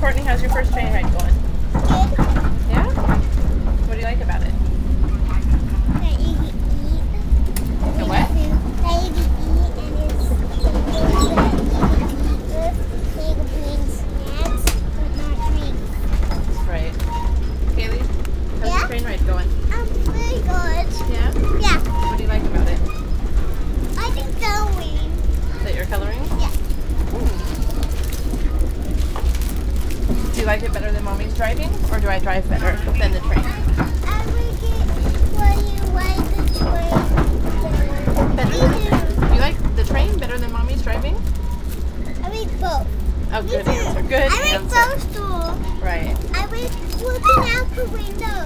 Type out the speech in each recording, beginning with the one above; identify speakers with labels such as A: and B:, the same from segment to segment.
A: Kourtney, how's your first train ride going?
B: Good.
A: Yeah? What do you like about it?
B: That you can eat.
A: The what?
B: That you can eat and it's good that you can bring snacks but not drinks.
A: Right. Kaylee, how's
B: Yeah?
A: your train ride going?
B: Very good.
A: Yeah?
B: Yeah.
A: What do you like about it?
B: I think going.
A: Is that your coloring?
B: Yeah.
A: Do you like it better than Mommy's driving? Or do I drive better than the train?
B: I like it when you like the train.
A: Better than, you like the train better than Mommy's driving?
B: I like both.
A: Oh, good
B: Me too.
A: answer. Good
B: I like
A: answer.
B: both too.
A: Right.
B: I like looking out the window.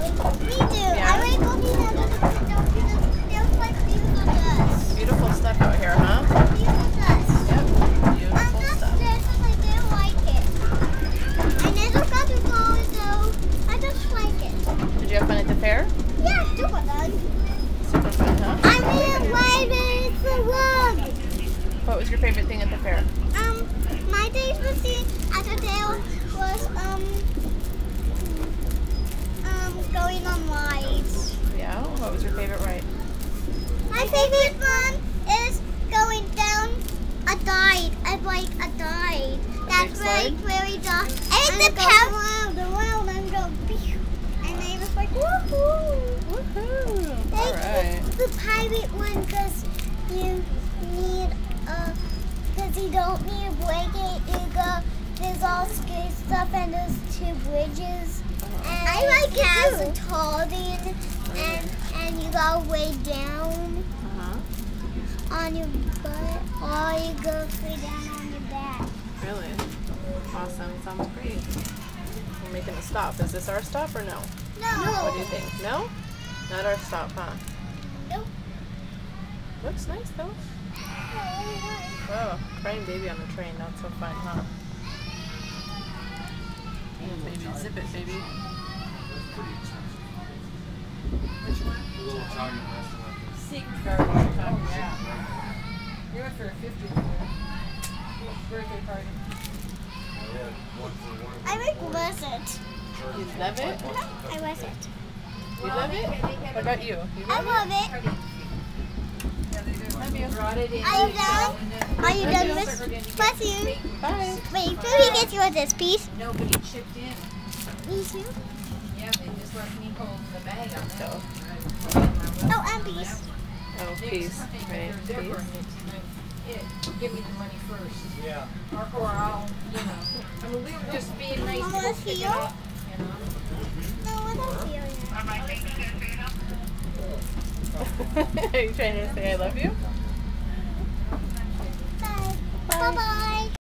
B: Me too.
A: Yeah.
B: I like looking out the window because there's like beautiful dust.
A: Beautiful stuff out here, huh?
B: Beautiful dust.
A: Yep.
B: I'm
A: Beautiful
B: not
A: stuff.
B: scared because I didn't like it. I never got to go, so I just like it.
A: Did you have fun at the fair?
B: Yeah, super fun.
A: Super fun, huh?
B: I really like it. It's so long.
A: What was your favorite thing at the fair?
B: My days was at the tail was going on rides.
A: Yeah? What was your favorite ride?
B: My favorite one is going down a dive. I like a dive. That's
A: big
B: very dark. And the power the world and go pew. And I was like woohoo.
A: Woohoo!
B: Like
A: Alright.
B: the pirate one because you need because you don't need a blanket. You go there's all scary stuff and there's two bridges. And I like it has a tall and you go way down on your butt or you go straight down on your back.
A: Really? Awesome. Sounds great. We're making a stop. Is this our stop or no?
B: No.
A: What do you think? No? Not our stop, huh?
B: Nope.
A: Looks nice though. Whoa, crying baby on the train. Not so fun, huh? Yeah, baby, zip it, baby. Which one?
C: A little Italian restaurant.
A: Secret garden. Yeah. You went for a 50th birthday party.
C: Yeah, one for one.
B: I like Blizzard.
A: You love it?
B: I was it.
A: You love it? What about you? You
B: I
A: love
B: love it.
A: it? Love you.
B: Are you done? Are you done with bless you?
A: Bye.
B: Wait, Pooey gets you this piece.
D: Nobody chipped in.
B: Me too.
D: Yeah, they just let me hold the bag on that.
B: Oh, and piece.
A: Oh, peace. Right, peace.
D: Give me the money first.
C: Yeah.
D: Or I'll, you know. I mean, we were just being nice
B: Mama,
D: to
B: let's
D: pick it
B: feel.
D: up, you know.
B: No, I don't feel it.
A: Are you trying to say I love you?